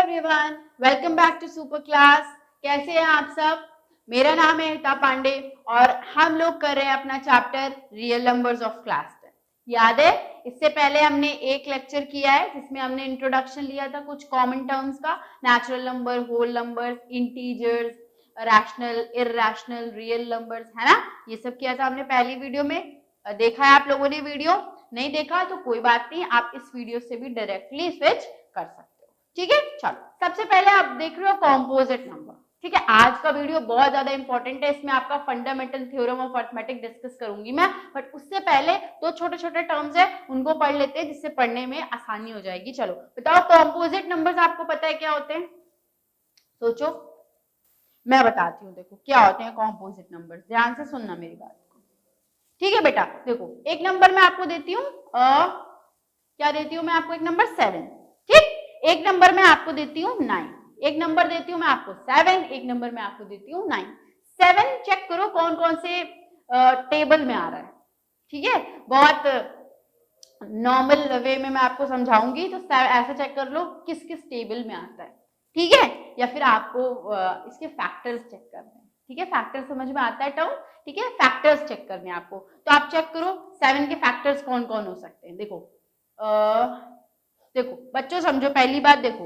Everyone, welcome back to super class. कैसे हैं आप सब? मेरा नाम है हिता पांडे और हम लोग कर रहे हैं अपना chapter real numbers of class 10। याद है, इससे पहले हमने एक लेक्चर किया है जिसमें हमने इंट्रोडक्शन लिया था कुछ कॉमन टर्म्स का, natural number, whole numbers, integers, rational, irrational, real numbers, है ना। ये सब किया था हमने पहली वीडियो में। देखा है आप लोगों ने वीडियो? नहीं देखा तो कोई बात नहीं, आप इस वीडियो से भी डायरेक्टली स्विच कर सकते हो। ठीक है, चलो सबसे पहले आप देख रहे हो कॉम्पोजिट नंबर। ठीक है, आज का वीडियो बहुत ज्यादा इंपॉर्टेंट है, इसमें आपका fundamental theorem of arithmetic discuss करूंगी मैं, बट उससे पहले दो छोटे छोटे टर्म्स है उनको पढ़ लेते हैं जिससे पढ़ने में आसानी हो जाएगी। चलो बताओ, कॉम्पोजिट नंबर्स आपको पता है क्या होते हैं? सोचो, मैं बताती हूँ। देखो क्या होते हैं कॉम्पोजिट नंबर्स, ध्यान से सुनना मेरी बात को। ठीक है बेटा, देखो एक नंबर मैं आपको देती हूँ, क्या देती हूँ मैं आपको? एक नंबर 7। ठीक, एक नंबर मैं आपको देती हूँ 9, एक नंबर देती हूँ मैं आपको 7, एक नंबर मैं आपको देती हूँ 9। 7 चेक करो कौन कौन से टेबल में आ रहा है। ठीक है, बहुत नॉर्मल वे में मैं आपको समझाऊंगी, तो ऐसा चेक कर लो किस किस टेबल में आता है। ठीक है, या फिर आपको इसके फैक्टर्स चेक करने हैं। ठीक है, फैक्टर समझ में आता है टर्म? ठीक है, फैक्टर्स चेक करने हैं आपको, तो आप चेक करो 7 के फैक्टर्स कौन कौन हो सकते हैं। देखो देखो बच्चों समझो, पहली बात देखो,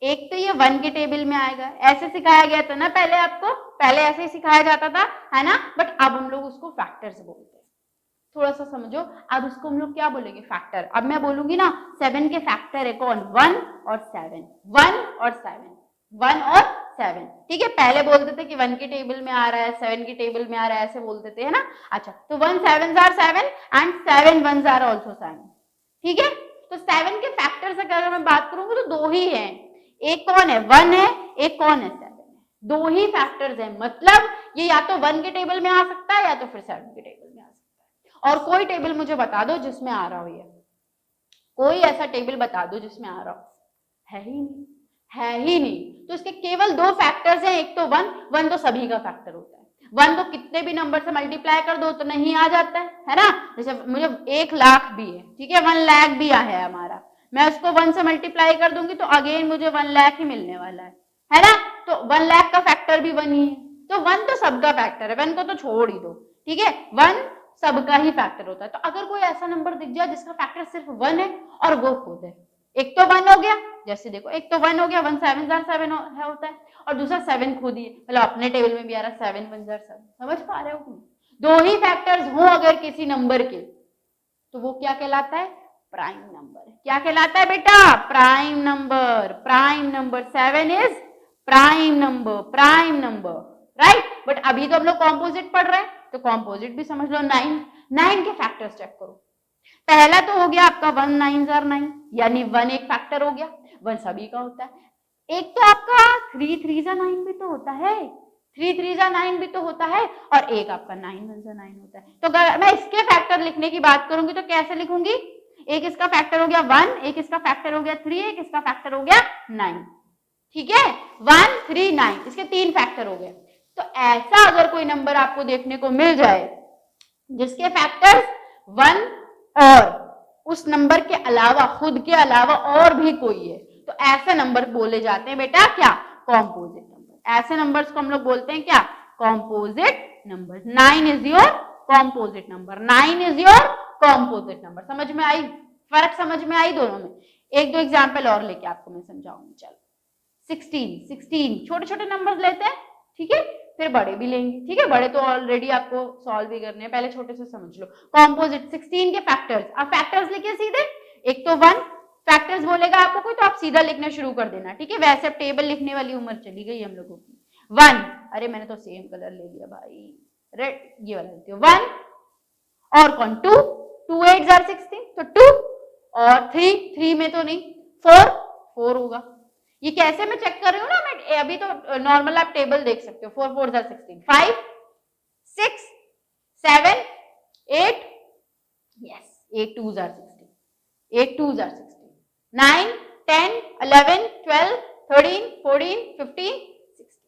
एक तो ये 1 के टेबल में आएगा, ऐसे सिखाया गया था ना पहले आपको, पहले ऐसे ही सिखाया जाता था, है ना। बट अब हम लोग उसको फैक्टर्स बोलते हैं। थोड़ा सा समझो, अब उसको हम लोग क्या बोलेंगे? फैक्टर। अब मैं बोलूंगी ना 7 के फैक्टर है कौन? 1 और 7, 1 और 7, 1 और 7। ठीक है, पहले बोलते थे कि 1 के टेबल में आ रहा है, 7 के टेबल में आ रहा है, ऐसे बोलते थे, है ना। अच्छा, तो 1 7s are 7 and 7 1s are also 7। ठीक है, तो 7 के फैक्टर से अगर मैं बात करूंगी तो दो ही हैं, एक कौन है? 1 है, एक कौन है? 7 है। दो ही फैक्टर्स हैं, मतलब ये या तो 1 के टेबल में आ सकता है या तो फिर 7 के टेबल में आ सकता है। और कोई टेबल मुझे बता दो जिसमें आ रहा हो, ये कोई ऐसा टेबल बता दो जिसमें आ रहा हो। है ही नहीं, है ही नहीं। तो इसके केवल दो फैक्टर्स हैं, एक तो 1 तो सभी का फैक्टर होता है। 1 तो कितने भी नंबर से मल्टीप्लाई कर दो तो नहीं आ जाता है ना। जैसे मुझे 1 लाख भी है, ठीक है, 1 लाख भी है हमारा, मैं उसको 1 से मल्टीप्लाई कर दूंगी तो अगेन मुझे 1 लाख ही मिलने वाला है ना। तो 1 लाख का फैक्टर भी 1 ही है, तो 1 तो सबका फैक्टर है, 1 को तो छोड़ ही दो। ठीक है, 1 सबका ही फैक्टर होता है। तो अगर कोई ऐसा नंबर दिख जाए जिसका फैक्टर सिर्फ 1 है और वो खुद है, एक तो 1 हो गया, जैसे देखो एक तो 1 हो गया, 1 7 7 होता है, और दूसरा 7 खुद ही है, मतलब अपने टेबल में भी आ रहा है 7 1 7। समझ पा रहे हो तुम? दो ही फैक्टर्स हो अगर किसी नंबर के, तो वो क्या कहलाता है? Prime number. क्या कहलाता है बेटा? Prime number. Prime number 7 is prime number, prime number, right. But अभी तो हम लोग कॉम्पोजिट पढ़ रहे हैं, तो कॉम्पोजिट भी समझ लो 9। 9 के फैक्टर्स चेक करो। पहला तो हो गया आपका 1 9s are 9, यानी 1 एक फैक्टर हो गया, 1 सभी का होता है। एक तो आपका 3 3s are 9 भी तो होता है, 3 3s are 9 भी तो होता है, और एक आपका 9 1s are 9 होता है। तो अगर मैं इसके फैक्टर लिखने की बात करूंगी तो कैसे लिखूंगी? एक इसका फैक्टर हो गया 1, एक इसका फैक्टर हो गया 3, एक इसका फैक्टर हो गया 9। ठीक है, 1 3 9, इसके 3 फैक्टर हो गए। तो ऐसा अगर कोई नंबर आपको देखने को मिल जाए जिसके फैक्टर्स 1 और उस नंबर के अलावा, खुद के अलावा और भी कोई है, तो ऐसे नंबर बोले जाते हैं बेटा क्या? Composite number. ऐसे नंबर्स को हम लोग बोलते हैं क्या? Composite number. 9 is your composite number, 9 is your composite number. समझ में आई? फर्क समझ में आई दोनों में? एक दो एग्जाम्पल और लेके आपको मैं समझाऊंगी। चलो 16 छोटे छोटे नंबर लेते हैं, ठीक है, फिर बड़े भी लेंगे। ठीक है, बड़े तो ऑलरेडी आपको सॉल्व भी करने हैं, पहले छोटे से समझ लो। कॉम्पोजिट 16 के फैक्टर्स, अब फैक्टर्स लिखिए सीधे। एक तो 1, फैक्टर्स बोलेगा आपको कोई तो आप सीधा लिखना शुरू कर देना। ठीक है, वैसे अब टेबल लिखने वाली उम्र चली गई हम लोगों की। 1, अरे मैंने तो सेम कलर ले लिया भाई, रेड, ये वाला लेती हूँ। 1 और कौन? 2, 2 8s are 16, तो 2 और 3 में तो नहीं, 4 होगा। ये कैसे मैं चेक कर रही हूँ ना, मैं अभी तो नॉर्मल आप टेबल देख सकते हो। 4 4s are 16, 5 6 7 8, yes, 8 2s are 16, 8 2s are 16, 9 10 11 12 13 14 15 16।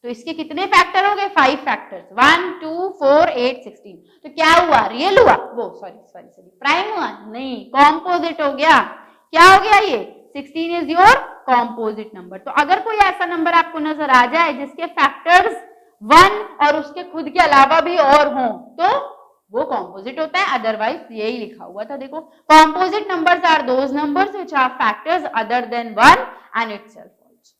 तो इसके कितने फैक्टर हो गए? 5 फैक्टर्स, 1 2 4 8 16। तो क्या हुआ? रियल हुआ? वो सॉरी प्राइम हुआ? नहीं, कॉम्पोजिट हो गया। क्या हो गया ये? 16 इज योर कॉम्पोजिट नंबर। तो अगर कोई ऐसा नंबर आपको नजर आ जाए जिसके फैक्टर्स 1 और उसके खुद के अलावा भी और हों तो वो कॉम्पोजिट होता है, अदरवाइज यही लिखा हुआ था। देखो, composite numbers are those numbers which have factors other than 1 and itself also.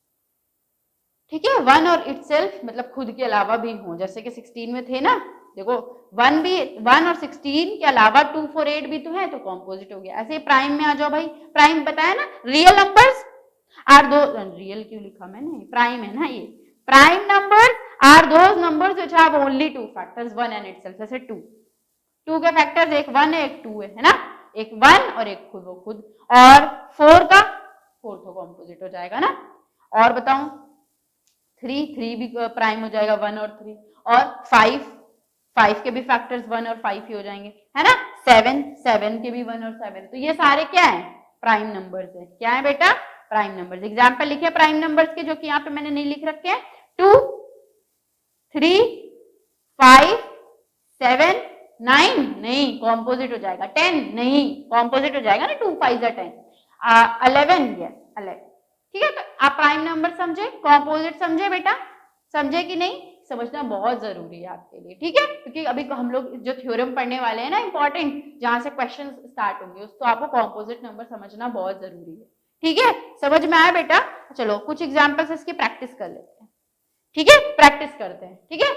ठीक है, 1 और इटसेल्फ मतलब खुद के अलावा भी हों, जैसे कि 16 में थे ना, देखो 1 और 16 के अलावा 2, 4, 8 भी तो है, तो कॉम्पोजिट हो गया। ऐसे प्राइम में आ जाओ भाई, प्राइम बताया ना, रियल नंबर्स आर दो, रियल क्यों लिखा मैंने, प्राइम है ना ये, prime numbers are those numbers which have only 2 factors 1 and itself. जैसे 2 के फैक्टर्स एक 1 है एक 2 है ना, एक 1 और एक खुद, वो खुद, और 4 का 4 तो कॉम्पोजिट हो जाएगा ना। और बताऊं 3 भी प्राइम हो जाएगा, 1 और 3, और 5 के भी फैक्टर्स 1 और 5 ही हो जाएंगे, है ना। 7 के भी 1 और 7, तो ये सारे क्या है, प्राइम नंबर्स है। क्या है बेटा, प्राइम नंबर्स। एग्जाम्पल लिखे प्राइम नंबर्स के, जो कि यहाँ पे मैंने नहीं लिख रखे हैं, 2, 3, 5, 7, 9 नहीं कॉम्पोजिट हो जाएगा, 10 नहीं कॉम्पोजिट हो जाएगा ना, 2 5 10, 11 यस 11। ठीक है, तो आप प्राइम नंबर समझे, कॉम्पोजिट समझे बेटा, समझे कि नहीं, समझना बहुत जरूरी है आपके लिए। ठीक है, क्योंकि अभी हम लोग जो थ्योरम पढ़ने वाले हैं ना इंपॉर्टेंट, जहां से क्वेश्चन स्टार्ट होंगे, तो आपको कॉम्पोजिट नंबर समझना बहुत जरूरी है। ठीक है, समझ में आया बेटा। चलो कुछ एग्जाम्पल्स इसकी प्रैक्टिस कर लेते हैं। ठीक है, प्रैक्टिस करते हैं। ठीक है,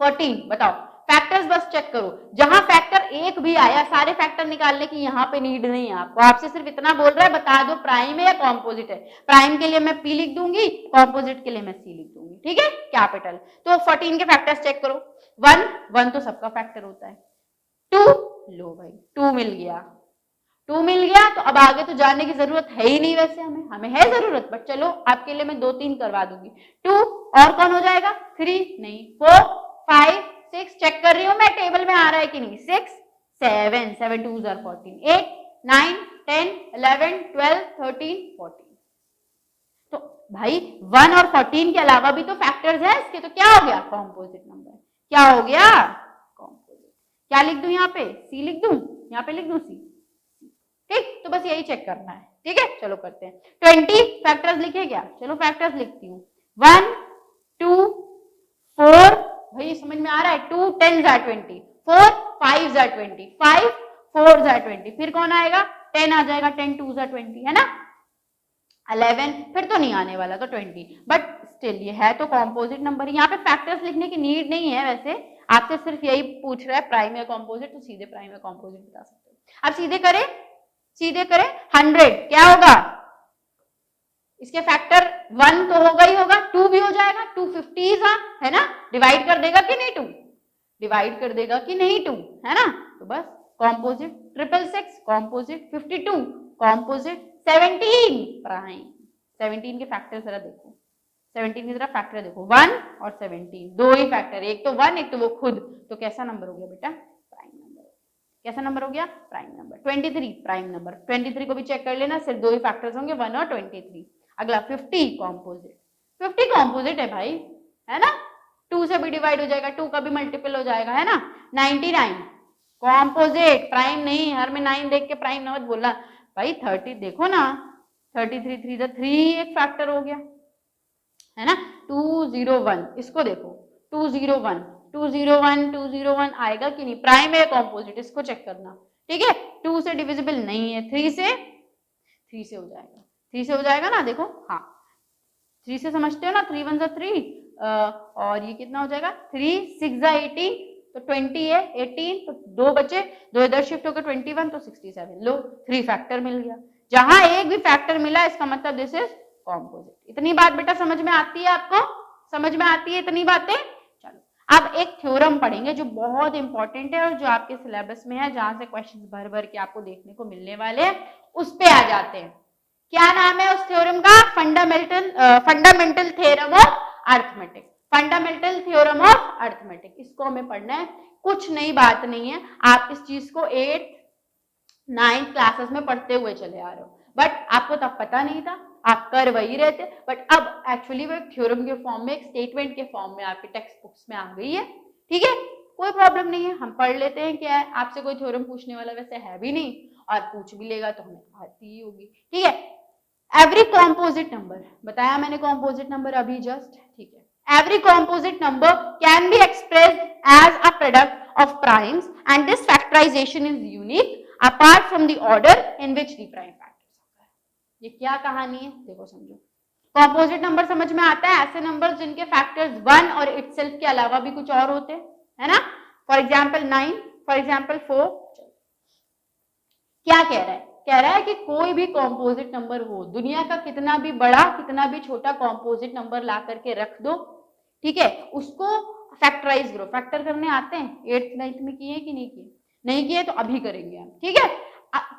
14 बताओ, फैक्टर्स बस चेक करो, जहां फैक्टर एक भी आया, सारे फैक्टर निकालने की यहाँ पे नीड नहीं है आपको, आपसे सिर्फ इतना बोल रहा है बता दो प्राइम है या कॉम्पोजिट है। प्राइम के लिए मैं P लिख दूंगी, कॉम्पोजिट के लिए मैं C लिख दूंगी। ठीक है, कैपिटल। तो 14 के फैक्टर्स चेक करो। 1 तो सबका फैक्टर होता है। 2 लो भाई 2 मिल गया, 2 मिल गया, तो अब आगे तो जानने की जरूरत है ही नहीं, वैसे हमें है जरूरत, बट चलो आपके लिए मैं 2-3 करवा दूंगी। 2 और कौन हो जाएगा, 3 नहीं, 4 5 6 चेक कर रही हूं मैं टेबल में आ रहा है कि नहीं, 6 7 7 2 14 8 9 10 11 12 13 14। तो भाई 1 और 14 के अलावा भी तो फैक्टर्स है इसके, तो क्या हो गया, कॉम्पोजिट नंबर। क्या हो गया, कॉम्पोजिट। क्या लिख दूं यहाँ पे, C लिख दूं, यहाँ पे लिख दूं C। ठीक, तो बस यही चेक करना है। ठीक है, चलो करते हैं। 20 फैक्टर्स लिखे क्या, चलो फैक्टर्स लिखती हूँ। 1 2 4, भाई समझ में आ रहा है, 2 10 20, 4 5 20, 5 4 20, फिर कौन आएगा, 10 आ जाएगा, 10 2 20 है ना। 11 फिर तो नहीं आने वाला, तो 20, बट स्टिल ये है तो कॉम्पोजिट नंबर। यहाँ पे फैक्टर्स लिखने की नीड नहीं है, वैसे आपसे सिर्फ यही पूछ रहा है प्राइम या कॉम्पोजिट, तो सीधे प्राइम या कॉम्पोजिट बता सकते हो। अब सीधे करें 100 क्या होगा, इसके फैक्टर 1 तो होगा ही होगा, 2 भी हो जाएगा, 250 है ना, डिवाइड कर देगा कि नहीं 2, डिवाइड कर देगा कि नहीं 2, है ना। तो बस कॉम्पोजिट। 666 composite, 52 composite, 17 prime. 17 के फैक्टर जरा देखो, 17 की जरा फैक्टर देखो, 1 और 17 दो ही फैक्टर, एक तो 1 एक तो वो खुद, तो कैसा नंबर हो गया बेटा, प्राइम नंबर। कैसा नंबर हो गया, प्राइम नंबर। 23 प्राइम नंबर, 23 को भी चेक कर लेना, सिर्फ दो ही फैक्टर्स होंगे, 1 और 23। अगला 50 कॉम्पोजिट, 50 कॉम्पोजिट है भाई, है ना, 2 से भी डिवाइड हो जाएगा, 2 का भी मल्टीपल हो जाएगा, है ना। 99 कॉम्पोजिट, प्राइम नहीं, हर में 9 देख के प्राइम मत बोलना भाई। 30 देखो ना, 33 3 3 एक फैक्टर हो गया, है ना। 201 इसको देखो, 201 201 201 आएगा कि नहीं, प्राइम है कॉम्पोजिट, इसको चेक करना। ठीक है, 2 से डिविजिबल नहीं है, 3 से हो जाएगा, 3 से हो जाएगा ना, देखो हाँ 3 से समझते हो ना, 3 1 3 और ये कितना हो जाएगा, 3 6 18, तो 20 है, 18 तो 2 बचे, 2 इधर शिफ्ट होकर 21 तो 67, लो 3 फैक्टर मिल गया। जहां एक भी फैक्टर मिला इसका मतलब दिस इज कॉम्पोजिट। इतनी बात बेटा समझ में आती है आपको, समझ में आती है इतनी बातें। चलो अब एक थ्योरम पढ़ेंगे जो बहुत इंपॉर्टेंट है और जो आपके सिलेबस में है, जहां से क्वेश्चंस भर भर के आपको देखने को मिलने वाले हैं, उस पे आ जाते हैं। क्या नाम है उस थ्योरम का, fundamental theorem of arithmetic, fundamental theorem of arithmetic. इसको हमें पढ़ना है, कुछ नई बात नहीं है, आप इस चीज को 8 9 क्लासेस में पढ़ते हुए चले आ रहे हो, बट आपको तब पता नहीं था, आप कर वही रहे थे, बट अब एक्चुअली वो थ्योरम के फॉर्म में, एक स्टेटमेंट के फॉर्म में आपके टेक्स्ट बुक्स में आ गई है। ठीक है, कोई प्रॉब्लम नहीं है, हम पढ़ लेते हैं। क्या है, आपसे कोई थ्योरम पूछने वाला वैसे है भी नहीं, और पूछ भी लेगा तो हमें आती ही होगी। ठीक है, एवरी कॉम्पोजिट नंबर, बताया मैंने कॉम्पोजिट नंबर अभी जस्ट, ठीक है। Every composite number can be expressed as a product of primes and this factorization is unique apart from the order in which the prime factors occur. ये क्या कहानी है, देखो समझो। कॉम्पोजिट नंबर समझ में आता है, ऐसे नंबर जिनके फैक्टर्स 1 और इटसेल्फ के अलावा भी कुछ और होते हैं, है ना। For example 9, for example 4। क्या कह रहा है, कह रहा है कि कोई भी कॉम्पोजिट नंबर हो, दुनिया का कितना भी बड़ा कितना भी छोटा कॉम्पोजिट नंबर ला करके रख दो, ठीक है, उसको फैक्टराइज करो। फैक्टर करने आते हैं, 8th 9th में किए कि नहीं किए, नहीं किए तो अभी करेंगे हम, ठीक है।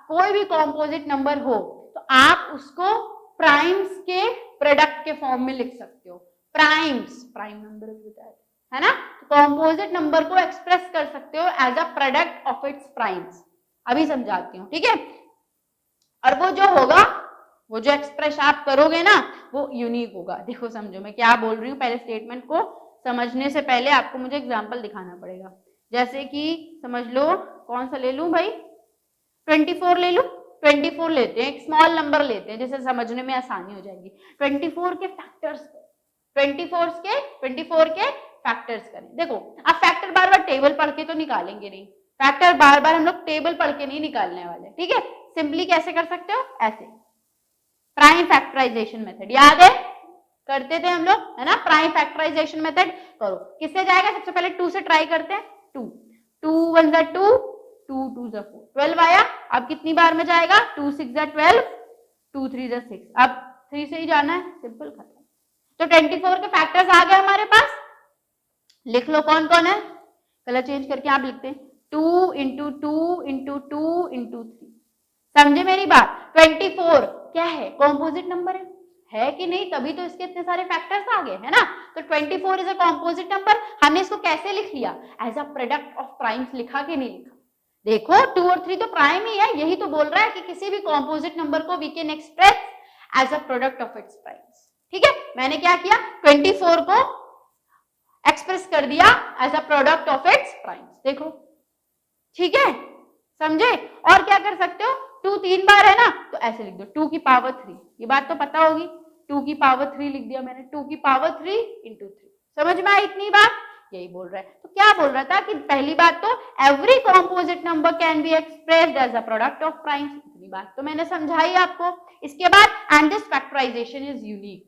कोई भी कॉम्पोजिट नंबर हो तो आप उसको प्राइम्स के प्रोडक्ट के फॉर्म में लिख सकते हो। प्राइम्स, प्राइम नंबर भी बताया है ना, कॉम्पोजिट नंबर को एक्सप्रेस कर सकते हो as a product of its primes. अभी समझाती हूँ, ठीक है। और वो जो होगा, वो जो एक्सप्रेस आप करोगे ना, वो यूनिक होगा। देखो समझो मैं क्या बोल रही हूँ, पहले स्टेटमेंट को समझने से पहले आपको मुझे एग्जाम्पल दिखाना पड़ेगा। जैसे कि समझ लो, कौन सा ले लूं भाई, 24 ले लूं। 24 लेते हैं, एक स्मॉल नंबर लेते हैं जिसे समझने में आसानी हो जाएगी। 24 के फैक्टर्स, 24 के फैक्टर्स करें। देखो अब फैक्टर बार बार टेबल पढ़ के तो निकालेंगे नहीं, फैक्टर बार बार हम लोग टेबल पढ़ के नहीं निकालने वाले, ठीक है। सिंपली कैसे कर सकते हो, ऐसे प्राइम फैक्टराइजेशन मेथड, याद है करते थे हम लोग, है ना। प्राइम फैक्टराइजेशन मेथड करो, किससे जाएगा, सबसे पहले 2 से ट्राई करते हैं। 2 2 1 जा 2, 2 2 जा 4, 12 आया। अब कितनी बार में जाएगा, 2 6 जा 12, 2 3 जा 6, अब 3 से ही जाना है, सिंपल खत्म। तो 24 के फैक्टर्स आ गए हमारे पास, लिख लो कौन कौन है, कलर चेंज करके आप लिखते हैं 2 इंटू 2 इंटू 2 इंटू 3। समझे मेरी बात, 24 क्या है, कॉम्पोजिट नंबर है कि नहीं, तभी तो इसके इतने सारे फैक्टर्स आ गए, है ना। तो 24 इज अ कॉम्पोजिट नंबर। हमने इसको कैसे लिख लिया, as a product of primes, लिखा कि नहीं लिखा। देखो 2 और 3 तो प्राइम ही है, यही तो बोल रहा है कि किसी भी कॉम्पोजिट नंबर को we can express as a product of its primes, ठीक है। मैंने क्या किया, 24 को एक्सप्रेस कर दिया as a product of its primes, देखो ठीक है, समझे। और क्या कर सकते हो, 2 3 बार है ना, तो ऐसे लिख दो 2 की पावर 3, ये बात तो पता होगी, 2 की पावर 3 लिख दिया मैंने, 2 की पावर 3 इंटू 3। समझ में आई इतनी बात, यही बोल रहा है। तो क्या बोल रहा था कि पहली बात तो every composite number can be expressed as a product of primes, इतनी बात तो मैंने समझाई आपको। इसके बाद and this factorization is unique,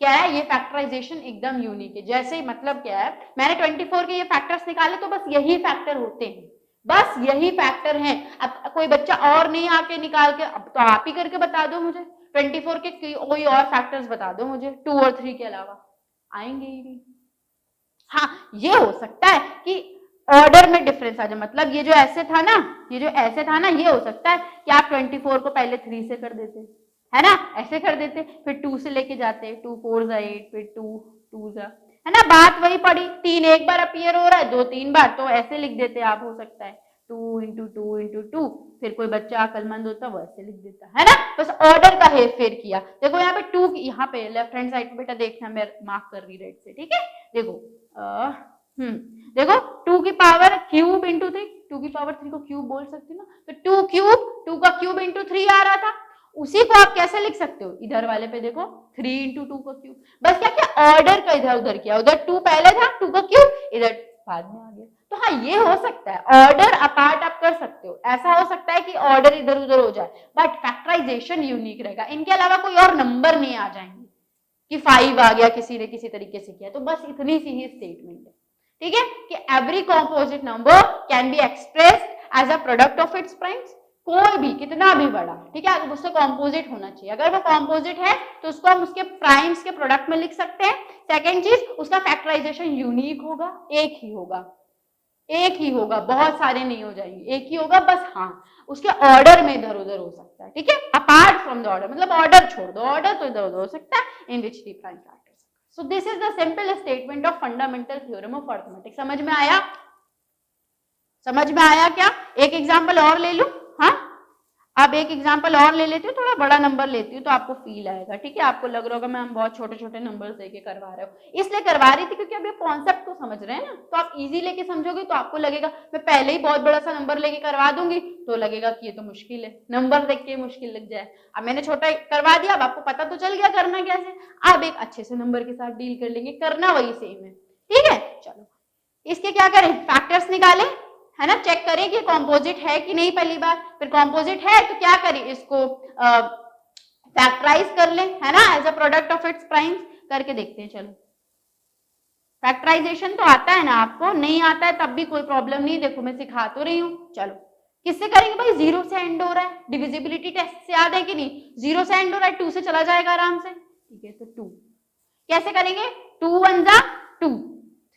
क्या है ये फैक्टराइजेशन एकदम यूनिक है। जैसे मतलब क्या है, मैंने 24 के ये फैक्टर्स निकाले तो बस यही फैक्टर होते हैं, बस यही फैक्टर हैं। अब कोई बच्चा और नहीं आके निकाल के, अब तो आप ही करके बता दो मुझे, 24 के कोई और फैक्टर्स बता दो मुझे 2 और 3 के अलावा, आएंगे ही नहीं। हाँ ये हो सकता है कि ऑर्डर में डिफरेंस आ जाए, मतलब ये जो ऐसे था ना, ये जो ऐसे था ना, ये हो सकता है कि आप 24 को पहले 3 से कर देते, है ना, ऐसे कर देते, फिर 2 से लेके जाते, 2 4 जा 8, फिर 2 2 जा, है ना, बात वही पड़ी। 3 एक बार अपीयर हो रहा है, 2 3 बार, तो ऐसे लिख देते आप, हो सकता है 2 इंटू 2 इंटू 2, फिर कोई बच्चा अकलमंद होता वो ऐसे लिख देता, है ना, बस ऑर्डर का हेर फेर किया। देखो यहाँ पे 2 यहाँ पे लेफ्ट हैंड साइड पे बेटा देखना, मैं मार्क कर रही राइट से, ठीक है। देखो देखो 2 की पावर क्यूब इंटू 3, 2 की पावर 3 को क्यूब बोल सकती ना, तो 2 क्यूब, 2 का क्यूब इंटू 3 आ रहा था, उसी को आप कैसे लिख सकते हो, इधर वाले पे देखो 3 इंटू 2 का क्यूब, बस क्या क्या ऑर्डर का इधर उधर किया, उधर 2 पहले था, 2 का क्यूब इधर बाद में आ गया। तो हाँ ये हो सकता है, ऑर्डर अपार्ट आप कर सकते हो, ऐसा हो सकता है कि ऑर्डर इधर उधर हो जाए, बट फैक्टराइजेशन यूनिक रहेगा, इनके अलावा कोई और नंबर नहीं आ जाएंगे कि 5 आ गया किसी ने किसी तरीके से किया। तो बस इतनी सी ही स्टेटमेंट है, ठीक है, कि every composite number can be expressed as a product of its primes, कोई भी कितना भी बड़ा, ठीक है, उससे कॉम्पोजिट होना चाहिए। अगर वो कॉम्पोजिट है तो उसको हम उसके प्राइम्स के प्रोडक्ट में लिख सकते हैं। सेकेंड चीज, उसका फैक्टराइजेशन यूनिक होगा, एक ही होगा, एक ही होगा, बहुत सारे नहीं हो जाएंगे, एक ही होगा बस। हाँ उसके ऑर्डर में इधर उधर हो सकता है, ठीक है, अपार्ट फ्रॉम द ऑर्डर, मतलब ऑर्डर छोड़ दो, ऑर्डर तो इधर उधर हो सकता है in which the prime factors. So this is the simple statement of fundamental theorem of arithmetic. समझ में आया, समझ में आया क्या, एक एग्जांपल और ले लूं। हाँ अब एक एग्जांपल और ले लेती हूँ, थोड़ा बड़ा नंबर लेती हूँ तो आपको फील आएगा, ठीक है। आपको लग रहा होगा मैम बहुत छोटे छोटे नंबर्स देके करवा रहे हो, इसलिए करवा रही थी क्योंकि अब ये कॉन्सेप्ट को समझ रहे हैं ना, तो आप इजी लेके समझोगे तो आपको लगेगा मैं पहले ही बहुत बड़ा सा नंबर लेके करवा दूंगी तो लगेगा कि ये तो मुश्किल है, नंबर देख के मुश्किल लग जाए। अब मैंने छोटा करवा दिया, अब आपको पता तो चल गया करना कैसे, अब एक अच्छे से नंबर के साथ डील कर लेंगे, करना वही सेम है, ठीक है। चलो इसके क्या करें, फैक्टर्स निकालें, है ना, चेक करें कि कॉम्पोजिट है कि नहीं पहली बार, फिर कॉम्पोजिट है तो क्या करें, इसको फैक्टराइज कर लें, है ना, as a product of its primes करके देखते हैं। चलो फैक्टराइजेशन तो आता है ना आपको, नहीं आता है तब भी कोई प्रॉब्लम नहीं, देखो मैं सिखा तो रही हूँ। चलो किससे करेंगे भाई, जीरो से एंड हो रहा है, डिविजिबिलिटी टेस्ट से याद है कि नहीं, जीरो से एंड हो रहा है, टू से चला जाएगा आराम से, ठीक है। तो टू कैसे करेंगे, टू वन जा टू,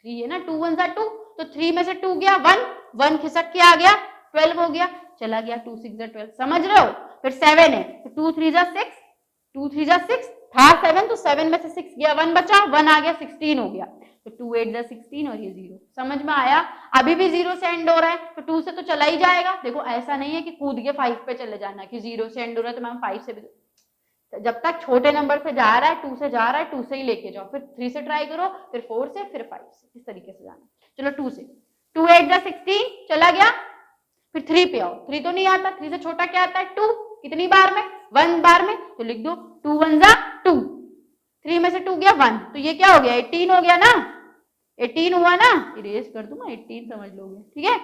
थ्री है ना, टू वन जा टू, तो थ्री में से टू गया वन, वन खिसक के आ गया 12 हो गया, चला गया, टू सिक्स जा 12, समझ रहे हो। फिर सेवन है तो टू थ्री जा सिक्स, टू थ्री जा सिक्स था सेवन, तो सेवन में से सिक्स गया, वन बचा, वन आ गया, 16 हो गया, तो टू एट जा 16 और ये जीरो, समझ में आया। अभी भी जीरो से एंड हो रहा है तो टू से तो चला ही जाएगा, देखो ऐसा नहीं है कि कूद के 5 पे चले जाना कि जीरो से एंड हो रहा है तो मैम 5 से भी, जब तक छोटे नंबर से जा रहा है, टू से जा रहा है, टू से ही लेके जाओ, फिर थ्री से ट्राई करो, फिर फोर से, फिर फाइव से, इस तरीके से जाना। चलो टू से, टू एट जा 16 चला गया, फिर थ्री पे आओ, थ्री तो नहीं आता, थ्री से छोटा क्या आता है, टू, कितनी बार में, वन बार में, तो लिख दो टू वन जा टू, थ्री में से टू गया वन, तो ये क्या हो गया, 18 हो गया ना, 18 हुआ ना, इरेज कर दूंगा 18 समझ लोगे, ठीक है।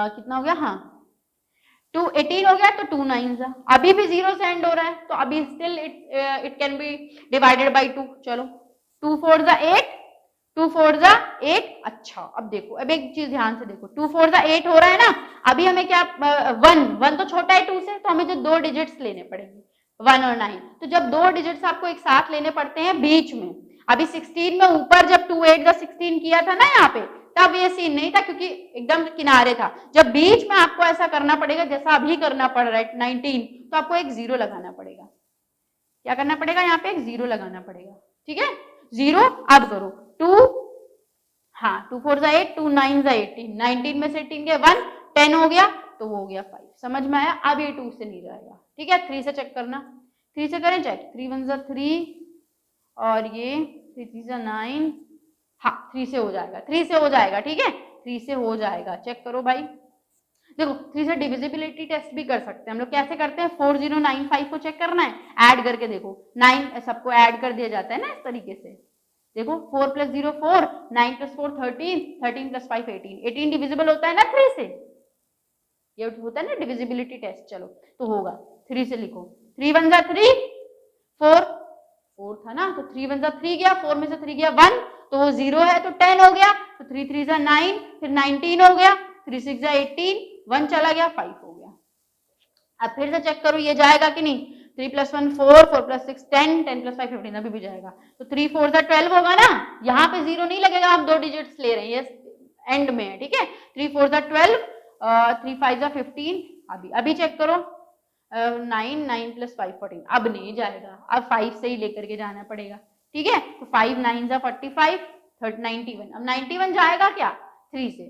कितना हो गया, हाँ टू 18 हो गया, तो टू नाइन जा, अभी भी जीरो से एंड हो रहा है तो अभी still it can be divided by two. चलो टू फोर जा एट, टू फोर जा एट, अच्छा अब देखो, अब एक चीज ध्यान से देखो, टू फोर जा एट हो रहा है ना, अभी हमें क्या, वन, वन तो छोटा है टू से, तो हमें जो दो डिजिट्स लेने पड़ेंगे, वन और नाइन, तो जब दो डिजिट्स आपको एक साथ लेने पड़ते हैं बीच में, अभी 16 में ऊपर जब टू एट जा 16 किया था ना यहाँ पे, तब ये सीन नहीं था क्योंकि एकदम किनारे था, जब बीच में आपको ऐसा करना पड़ेगा जैसा अभी करना पड़ रहा है 19, तो आपको एक जीरो लगाना पड़ेगा, क्या करना पड़ेगा, यहाँ पे एक जीरो लगाना पड़ेगा, ठीक है, जीरो। अब करो टू, हाँ टू फोर जा एट, टू नाइन जा 18, 19 में से 18 गया वन, 10 हो गया, तो वो हो गया 5, समझ में आया। अब ये टू से नहीं जाएगा, ठीक है, थ्री से चेक करना, थ्री से करें चेक, थ्री वन जा थ्री, और ये थ्री थ्री जा 9, हाँ थ्री से हो जाएगा, थ्री से हो जाएगा, ठीक है, थ्री से हो जाएगा, चेक करो भाई। देखो थ्री से डिविजिबिलिटी टेस्ट भी कर सकते हैं हम लोग, कैसे करते हैं, 4095 को चेक करना है, ऐड करके देखो, 9 सबको ऐड कर दिया जाता है ना इस तरीके से, देखो 4 प्लस 0 4, 9 प्लस 4 13, 13 प्लस 5 18, 18 डिविजिबल होता है ना थ्री से, ये होता है ना डिविजिबिलिटी टेस्ट। चलो तो होगा, थ्री से लिखो, थ्री वन जा थ्री, फोर, फोर था ना, तो थ्री वन जा थ्री गया, फोर में से थ्री गया वन, तो वो जीरो है तो 10 हो गया, तो थ्री थ्री जा 9, फिर 19 हो गया, थ्री सिक्स जा 18, वन चला गया 5 हो गया। अब फिर से चेक करो ये जाएगा कि नहीं, 3 प्लस 1 4, 4 प्लस 6 10, 10 प्लस 5 15, अभी भी जाएगा, तो 3 4 जा 12 होगा ना, यहाँ पे जीरो नहीं लगेगा, हम दो डिजिट्स ले रहे हैं, ये एंड में है, ठीक है, 3 4 जा 12, 3 5 जा 15, अभी चेक करो, 9 9 प्लस 5 14, अब नहीं जाएगा, अब 5 से ही लेकर के जाना पड़ेगा, ठीक है, तो 5 9 जा 45, 91, अब 91 जाएगा क्या, 3 से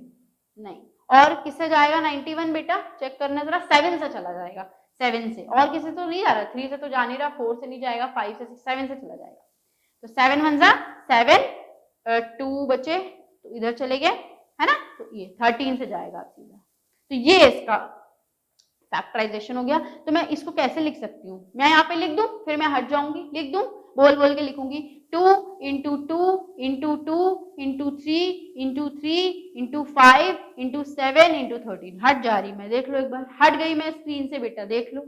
नहीं, और किससे जाएगा 91 बेटा, चेक करना जरा, 7 से चला जाएगा, 7 से, और किसी तो नहीं जा रहा, 3 से तो जा नहीं रहा, 4 से नहीं जाएगा, 5 से 6 7 से चला जाएगा, तो 7 वन जा 7, 2 बचे तो इधर चले गए, है ना, तो ये 13 से जाएगा सीधा, तो ये इसका फैक्टराइजेशन हो गया। तो मैं इसको कैसे लिख सकती हूँ, मैं यहाँ पे लिख दूं, फिर मैं हट जाऊंगी, लिख दूं, बोल बोल के लिखूंगी, 2 into 2 into 2 into 3 into 3 into 5 into 7 into 13, हट जा रही मैं, देख लो एक बार, हट गई मैं स्क्रीन से बेटा, देख लो,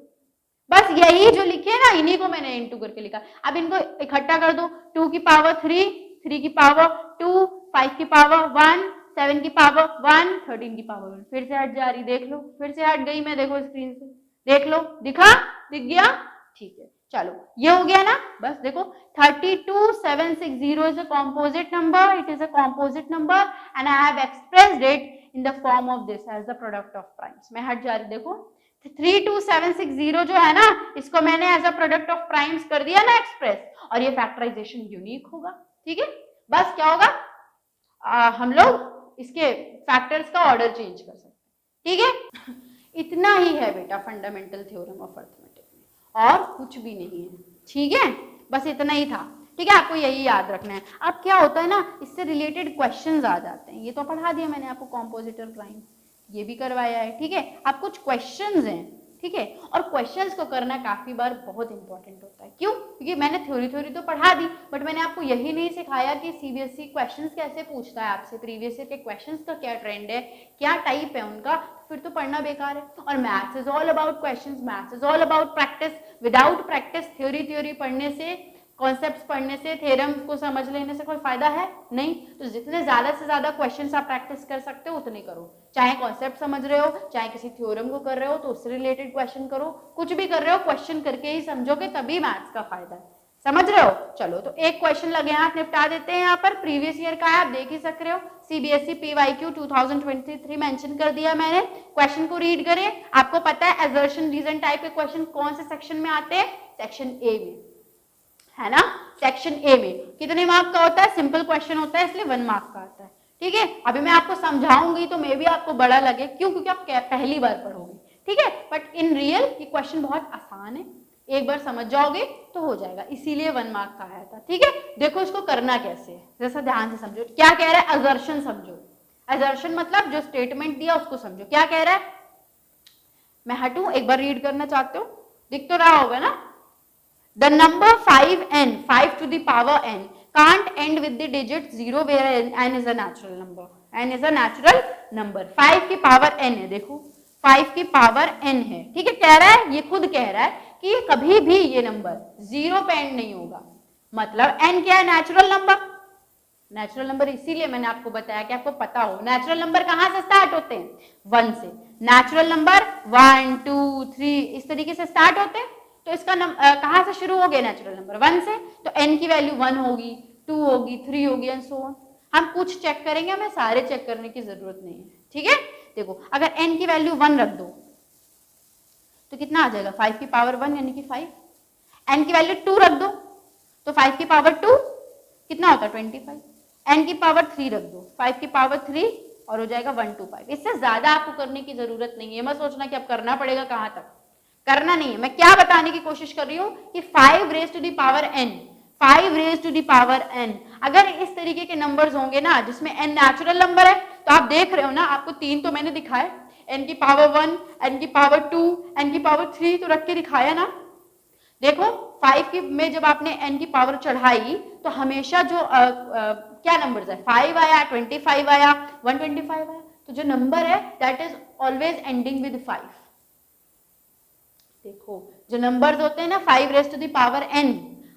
बस यही जो लिखे ना इन्हीं को मैंने इंटू करके लिखा। अब इनको इकट्ठा कर दो, 2 की पावर 3, 3 की पावर 2, 5 की पावर 1, 7 की पावर 1, 13 की पावर 1, फिर से हट जा रही, देख लो, फिर से हट गई मैं, देखो स्क्रीन से, देख लो, दिखा, दिख गया, ठीक है, चलो ये हो गया ना, बस देखो 32760 is a composite number, it is a composite number and I have expressed it in the form of this as the product of primes। मैं हट जा रही, देखो 32760 जो है ना, इसको मैंने as a product of primes कर दिया ना एक्सप्रेस, और ये फैक्टराइजेशन यूनिक होगा, ठीक है, बस क्या होगा, हम लोग इसके फैक्टर्स का ऑर्डर चेंज कर सकते हैं, ठीक है। इतना ही है बेटा फंडामेंटल थ्योरम ऑफ अर्थमेटिक में, और कुछ भी नहीं है। ठीक है, बस इतना ही था। ठीक है, आपको यही याद रखना है। अब क्या होता है ना, इससे रिलेटेड क्वेश्चंस आ जाते हैं। ये तो पढ़ा दिया मैंने आपको कॉम्पोजिटर प्राइम, ये भी करवाया है। ठीक है, अब कुछ क्वेश्चंस हैं। ठीक है, और क्वेश्चंस को करना काफी बार बहुत इंपॉर्टेंट होता है। क्यों? क्योंकि मैंने थ्योरी तो पढ़ा दी, बट मैंने आपको यही नहीं सिखाया कि सीबीएसई क्वेश्चंस कैसे पूछता है आपसे, प्रीवियस ईयर के क्वेश्चंस का क्या ट्रेंड है, क्या टाइप है उनका, फिर तो पढ़ना बेकार है। और maths is all about questions, maths is all about practice. Without practice theory पढ़ने से, कॉन्सेप्ट्स पढ़ने से, थ्योरम को समझ लेने से कोई फायदा है नहीं। तो जितने ज्यादा से ज्यादा क्वेश्चंस आप प्रैक्टिस कर सकते हो उतने करो। चाहे कॉन्सेप्ट समझ रहे हो, चाहे किसी थ्योरम को कर रहे हो तो उससे रिलेटेड क्वेश्चन करो, कुछ भी कर रहे हो क्वेश्चन करके ही समझोगे, तभी मैथ्स का फायदा है। समझ रहे हो? चलो, तो एक क्वेश्चन लगे हाथ निपटा देते हैं। यहाँ पर प्रीवियस ईयर का है, आप देख ही सक रहे हो, सीबीएसई पीवाईक्यू 2023 मेंशन कर दिया मैंने। क्वेश्चन को रीड करें। आपको पता है असर्शन रीजन टाइप के क्वेश्चन कौन से सेक्शन में आते हैं? सेक्शन ए में, है ना। सेक्शन ए में कितने मार्क का होता है? सिंपल क्वेश्चन होता है, इसलिए 1 मार्क का आता है। ठीक है, अभी मैं आपको समझाऊंगी तो मे भी आपको बड़ा लगे, क्यों? क्योंकि आप पहली बार पढ़ोगे। ठीक है, बट इन रियल ये क्वेश्चन बहुत आसान है, एक बार समझ जाओगे तो हो जाएगा, इसीलिए 1 मार्क का आया था। ठीक है, देखो इसको करना कैसे है, जैसा ध्यान से समझो। क्या कह रहा है? असर्शन समझो। असर्शन मतलब जो स्टेटमेंट दिया उसको समझो। क्या कह रहा है? मैं हटूं, एक बार रीड करना चाहते हो? दिख तो रहा होगा ना। The number 5n, 5 to the power n, can't end with the digit 0 where n is a natural number. n is a natural number. 5 की पावर n है, देखो 5 की पावर n है। ठीक है, कह रहा है, ये खुद कह रहा है कि ये कभी भी ये नंबर 0 पे एंड नहीं होगा। मतलब n क्या है? Natural number. नेचुरल नंबर इसीलिए मैंने आपको बताया कि आपको पता हो नेचुरल नंबर कहां से स्टार्ट होते हैं? 1 से। नेचुरल नंबर 1 2 3 इस तरीके से स्टार्ट होते हैं। तो इसका कहां से शुरू हो गया? नेचुरल नंबर 1 से। तो n की वैल्यू 1 होगी, 2 होगी, 3 होगी एंड सो ऑन। हम कुछ चेक करेंगे, हमें सारे चेक करने की जरूरत नहीं है। ठीक है, देखो अगर n की वैल्यू 1 रख दो तो कितना आ जाएगा? 5 की पावर 1 यानी कि 5। n की वैल्यू 2 रख दो तो 5 की पावर 2 कितना होता है? 25। n की पावर 3 रख दो, 5 की पावर 3 और हो जाएगा 125। इससे ज्यादा आपको करने की जरूरत नहीं है। मत सोचना कि अब करना पड़ेगा, कहां तक करना नहीं है। मैं क्या बताने की कोशिश कर रही हूं कि 5 raise to the power n, 5 raise to the power n, अगर इस तरीके के नंबर्स होंगे ना जिसमें n नेचुरल नंबर है, तो आप देख रहे हो ना, आपको 3 तो मैंने दिखाए, n की पावर 1, n की पावर 2, n की पावर 3 तो रख के दिखाया ना। देखो 5 की में जब आपने n की पावर चढ़ाई तो हमेशा जो क्या नंबर्स है? 5 आया, 25 आया, 125 आया। तो जो नंबर है that is always ending with 5। देखो जो नंबर्स होते हैं ना 5 raise to the power n,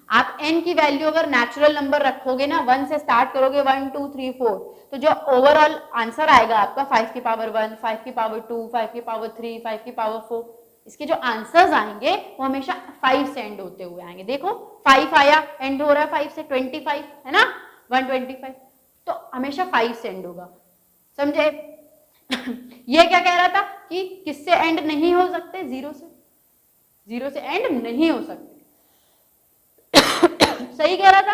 आप n की वैल्यू अगर नेचुरल नंबर रखोगे ना, 1 से स्टार्ट करोगे 1 2 3 4, तो जो ओवरऑल आंसर आएगा आपका 5 की पावर 1, 5 की पावर 2, 5 की पावर 3, 5 की पावर 4, इसके जो आंसर्स आएंगे वो हमेशा 5 से एंड होते हुए आएंगे। देखो 5 आया, एंड हो रहा है 5 से, 25 है ना, 125, तो हमेशा 5 से एंड होगा। समझे? ये क्या कह रहा था कि किससे एंड नहीं हो सकते? 0 से। 0 से एंड नहीं हो सकते। सही कह रहा था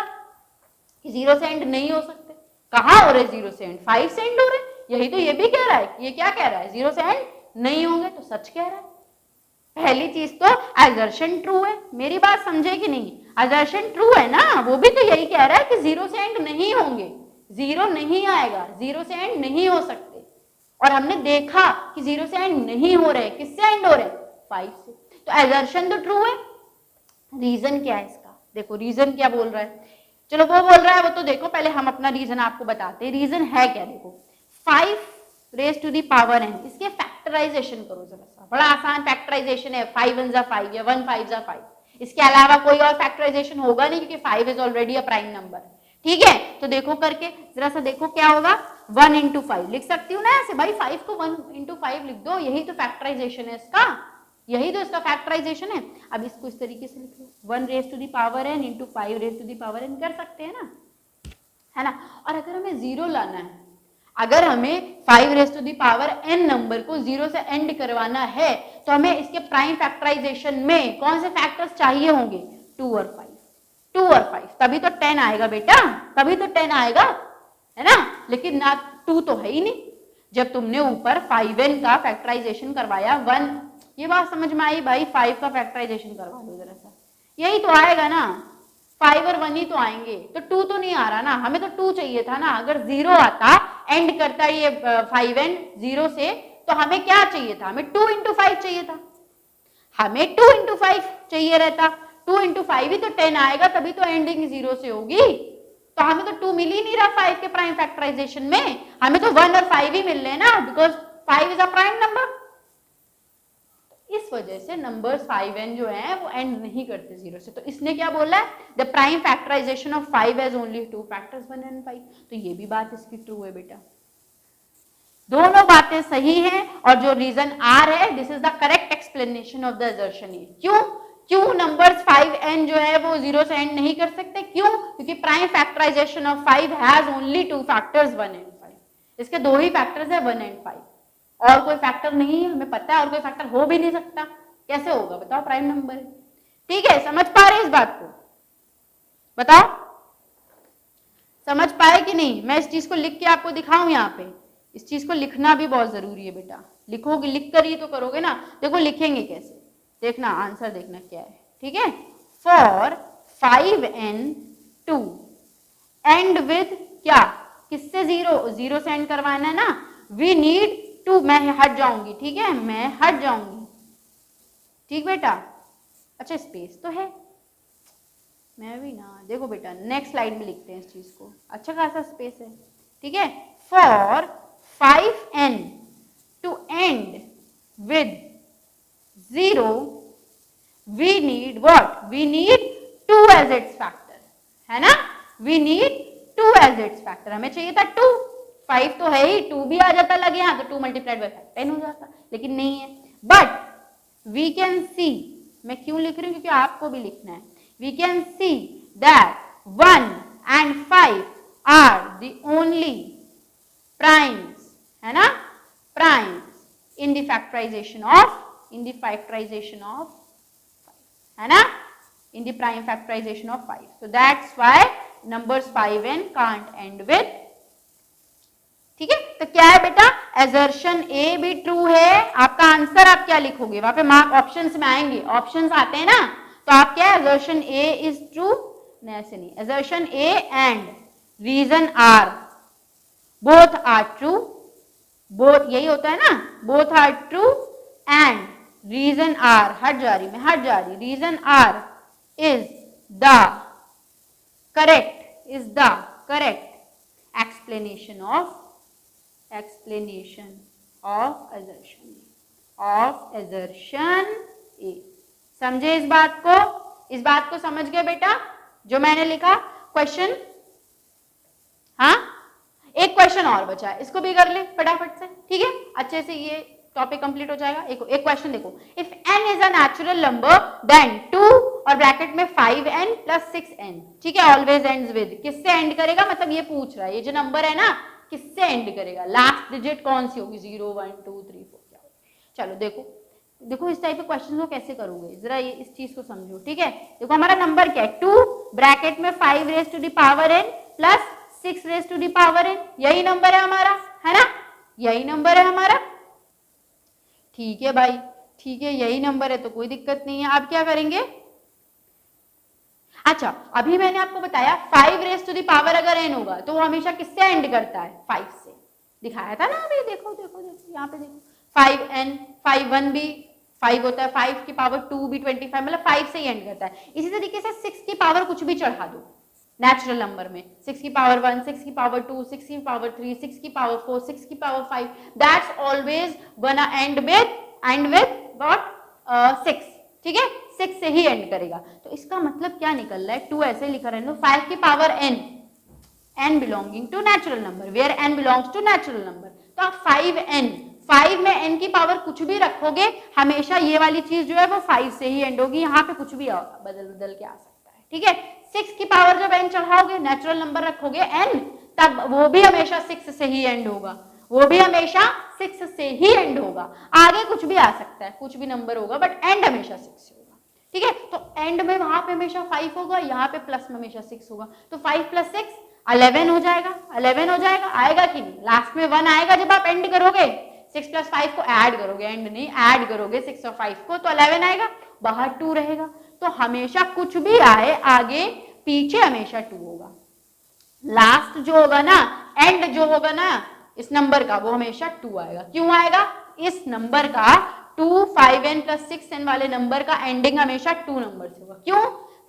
कि 0 से एंड नहीं हो सकते। कहां हो रहे 0 से एंड? 5 से एंड हो रहे। यही तो ये भी कह रहा है। ये क्या कह रहा है? 0 से एंड नहीं होंगे, तो सच कह रहा है। पहली चीज तो असर्शन ट्रू है। मेरी बात समझे कि नहीं? असर्शन ट्रू है ना, वो भी तो यही कह रहा है कि 0 से एंड नहीं होंगे, 0 नहीं आएगा, 0 से एंड नहीं हो सकते। और हमने देखा कि 0 से एंड नहीं हो रहे। किससे एंड हो रहे? 5 से। तो असर्शन तो ट्रू है। रीजन क्या है इसका? देखो रीजन क्या बोल रहा है, चलो वो बोल रहा है वो तो देखो, पहले हम अपना रीजन आपको बताते हैं। रीजन है क्या? देखो 5 raise to the power n, इसके फैक्टराइजेशन करो जरा सा, बड़ा आसान फैक्टराइजेशन है। 5 1 जा 5 या 1 5 जा 5, इसके अलावा कोई और फैक्टराइजेशन होगा नहीं क्योंकि 5 is already a prime number. ठीक है, तो देखो करके जरा सा देखो क्या होगा। 1 into 5 लिख सकती हूँ ना ऐसे, भाई 5 को 1 into 5 लिख दो, यही तो फैक्टराइजेशन है इसका, यही तो इसका फैक्टराइजेशन है। अब इसको इस तरीके से लिख लो, 1 raise to the power n into 5 raise to the power n कर सकते हैं ना, है ना। और अगर हमें 0 लाना है, अगर हमें 5 raise to the power n नंबर को 0 से एंड करवाना है, तो हमें इसके प्राइम फैक्टराइजेशन में कौन से फैक्टर्स चाहिए होंगे? 2 और 5, 2 और 5, तभी तो 10 आएगा बेटा, तभी तो 10 आएगा, है ना। लेकिन ना 2 तो है ही नहीं, जब तुमने ऊपर 5n का फैक्टराइजेशन करवाया 1, ये बात समझ में आई भाई, 5 का फैक्टराइजेशन करवा लो जरा सा, यही तो आएगा ना, 5 और 1 ही तो आएंगे, तो 2 तो नहीं आ रहा ना, हमें तो 2 चाहिए था ना। अगर 0 आता, एंड करता ये 5n 0 से, तो हमें क्या चाहिए था, हमें 2 into 5 चाहिए था, हमें 2 into 5 चाहिए रहता, 2 into 5 ही तो 10 आएगा, तभी तो एंडिंग 0 से होगी। तो हमें तो 2 मिल ही नहीं रहा 5 के प्राइम फैक्टराइजेशन में, हमें तो 1 और 5 ही मिल रहे हैं ना, because 5 is a prime number. इस वजह से नंबर्स 5n जो है वो एंड नहीं करते 0 से। तो इसने क्या बोला है, the prime factorization of 5 has only 2 factors 1 and 5। तो ये भी बात इसकी ट्रू है बेटा, दोनों बातें सही हैं, और जो रीजन आर है, this is the correct explanation of the assertion A. क्यों नंबर्स 5n जो है वो 0 से एंड नहीं कर सकते, क्यों, क्योंकि prime factorization of 5 has only 2 factors 1 and 5। इसके 2 ही फैक्टर्स है 1 and 5, और कोई फैक्टर नहीं है, हमें पता है, और कोई फैक्टर हो भी नहीं सकता, कैसे होगा बताओ, प्राइम नंबर है। ठीक है, समझ पा रहे इस बात को, बताओ समझ पाए कि नहीं। मैं इस चीज को लिख के आपको दिखाऊं, यहाँ पे इस चीज को लिखना भी बहुत जरूरी है बेटा, लिखोगे, लिख कर ही तो करोगे ना। देखो लिखेंगे कैसे, देखना आंसर देखना क्या है, ठीक है। For 5n to end with क्या, किससे 0 से एंड करवाना है ना, वी नीड 2, मैं हट जाऊंगी, ठीक है, मैं हट जाऊंगी, ठीक बेटा। अच्छा स्पेस तो है, मैं भी ना, देखो बेटा नेक्स्ट स्लाइड में लिखते हैं इस चीज को, अच्छा खासा स्पेस है, ठीक है। For 5n to end with 0 we need what, we need 2 as its factor, है ना, we need 2 as its factor, हमें चाहिए था 2, 5 तो है ही, 2 भी आ जाता लगे यहाँ, तो 2 मल्टीप्लाइड बाय 5 10 हो जाता, लेकिन नहीं है। बट वी कैन सी, मैं क्यों लिख रही हूँ, क्योंकि आपको भी लिखना है, we can see that 1 and 5 are the only primes, है ना, primes in the factorization of 5, है ना, in the prime factorization of 5. So that's why numbers 5n can't end with, ठीक है। तो क्या है बेटा, assertion A भी ट्रू है, आपका आंसर आप क्या लिखोगे, वहां पे मार्क ऑप्शंस में आएंगे, ऑप्शंस आते हैं ना, तो आप क्या, assertion A is true, नहीं ऐसे नहीं, assertion A and reason R both are true, both यही होता है ना, both are true and reason R, हट जा रही, reason R is the correct explanation of assertion A। समझे इस बात को समझ गए बेटा, जो मैंने लिखा क्वेश्चन। हाँ, एक क्वेश्चन और बचा है, इसको भी कर ले फटाफट से, ठीक है, अच्छे से ये टॉपिक कंप्लीट हो जाएगा। एक क्वेश्चन देखो, if n is a natural number then 2 और ब्रैकेट में 5n प्लस 6n, ठीक है, ऑलवेज एंड्स विद, किससे एंड करेगा, मतलब ये पूछ रहा है, ये जो नंबर है ना किससे एंड करेगा, लास्ट डिजिट कौन सी होगी, 0 1 2 3 4 क्या होगी। चलो देखो इस टाइप के क्वेश्चन को कैसे करोगे, जरा ये इस चीज को समझो, ठीक है। देखो हमारा नंबर क्या है, 2 ब्रैकेट में 5 raise to the power n plus 6 raise to the power n, यही नंबर है हमारा, है ना, यही नंबर है हमारा, ठीक है भाई, ठीक है, यही नंबर है, तो कोई दिक्कत नहीं है। आप क्या करेंगे, अच्छा अभी मैंने आपको बताया 5 रेज टू द पावर अगर n होगा तो वो हमेशा किससे एंड करता है, 5 से, दिखाया था ना अभी, देखो यहाँ पे देखो, 5n 5 1 भी 5 होता है, 5 की पावर 2 भी 25, मतलब 5 से ही एंड करता है। इसी तरीके से 6 की पावर कुछ भी चढ़ा दो नेचुरल नंबर में, 6 की पावर 1, 6 की पावर 2, 6 की पावर 3, 6 की पावर 4, 6 की power 5, that's always gonna and with what, 6, ठीक है, 6 से ही एंड करेगा। तो इसका मतलब क्या निकल रहा है, 2 ऐसे लिखा रहने दो, 5 की power n belonging to natural number, where n belongs to natural number, तो आप 5 में n की पावर कुछ भी रखोगे, हमेशा ये वाली चीज जो है वो 5 से ही एंड होगी, यहाँ पे कुछ भी बदल के आ सकता है, ठीक है। 6 की पावर जब n चढ़ाओगे, नेचुरल नंबर रखोगे n, तब वो भी हमेशा 6 से ही एंड होगा, वो भी हमेशा 6 से ही एंड होगा, आगे कुछ भी आ सकता है, कुछ भी नंबर होगा, बट एंड हमेशा 6 से होगा, ठीक है। तो एंड में वहां पे हमेशा 5 होगा, यहाँ पे प्लस में हमेशा 6 होगा, तो 5 + 6 11 हो जाएगा, 11 हो जाएगा, आएगा कि नहीं? लास्ट में 1 आएगा जब आप एंड करोगे, 6 प्लस 5 को ऐड करोगे, एंड नहीं ऐड करोगे 6 और 5 को, तो 11 आएगा, बाहर 2 रहेगा। तो हमेशा कुछ भी आए आगे पीछे हमेशा 2 होगा। लास्ट जो होगा ना, एंड जो होगा ना इस नंबर का, वो हमेशा 2 आएगा। क्यों आएगा? इस नंबर का 2, 5n प्लस 6n वाले नंबर का एंडिंग हमेशा 2 नंबर से होगा। क्यों?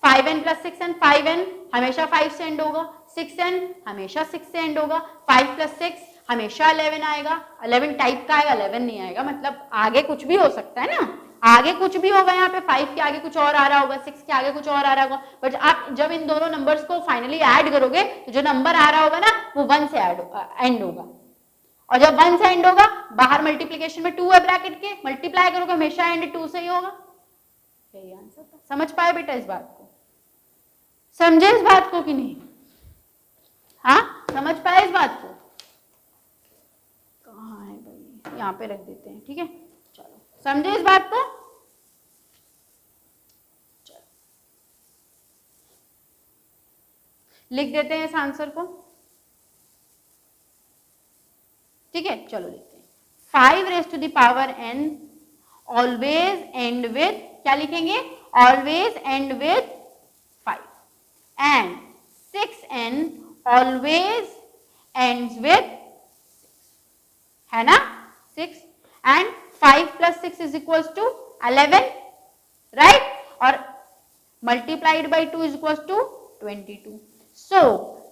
5n प्लस 6n, 5n हमेशा 5 से एंड होगा, 6n हमेशा 6 से एंड होगा, 5 प्लस 6 हमेशा 11 आएगा। 11 टाइप का आएगा, 11 नहीं आएगा, मतलब आगे कुछ भी हो सकता है ना, आगे कुछ भी होगा, यहाँ पे 5 के आगे कुछ और आ रहा होगा, 6 के आगे कुछ और आ रहा होगा, बट आप जब इन दोनों नंबर्स को फाइनली ऐड करोगे तो जो नंबर आ रहा होगा ना वो 1 से एंड होगा, और जब 1 से एंड होगा, बाहर मल्टीप्लीकेशन में 2 है ब्रैकेट के, मल्टीप्लाई करोगे हमेशा एंड 2 से ही होगा। यही आंसर था। समझ पाए बेटा इस बात को? समझे इस बात को कि नहीं? हाँ, समझ पाए इस बात को? कहाँ है भाई, यहाँ पे रख देते हैं, ठीक है। चलो, समझे इस बात को? चलो लिख देते हैं इस आंसर को, ठीक है। चलो लिखते हैं, 5 raise to the power n always end with, क्या लिखेंगे? Always end with 5, and 6n always ends with 6, है ना? 6 and 5 plus 6 is equal to 11, right? और multiplied by 2 is equal to 22। So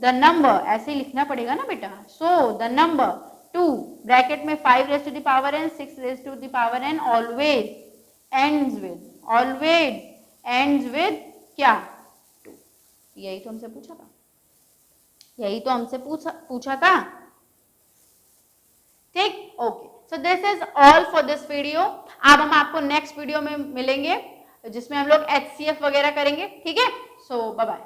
the number, ऐसे ही लिखना पड़ेगा ना बेटा, सो द नंबर 2 ब्रैकेट में 5 raise to the power n, 6 raise to the power n always ends with, always ends with क्या? 2। यही तो हमसे पूछा था, यही तो हमसे पूछा था, ठीक। Okay, so this is all for this video. अब हम आपको नेक्स्ट वीडियो में मिलेंगे जिसमें हम लोग HCF वगैरह करेंगे, ठीक है। सो बाय बाय।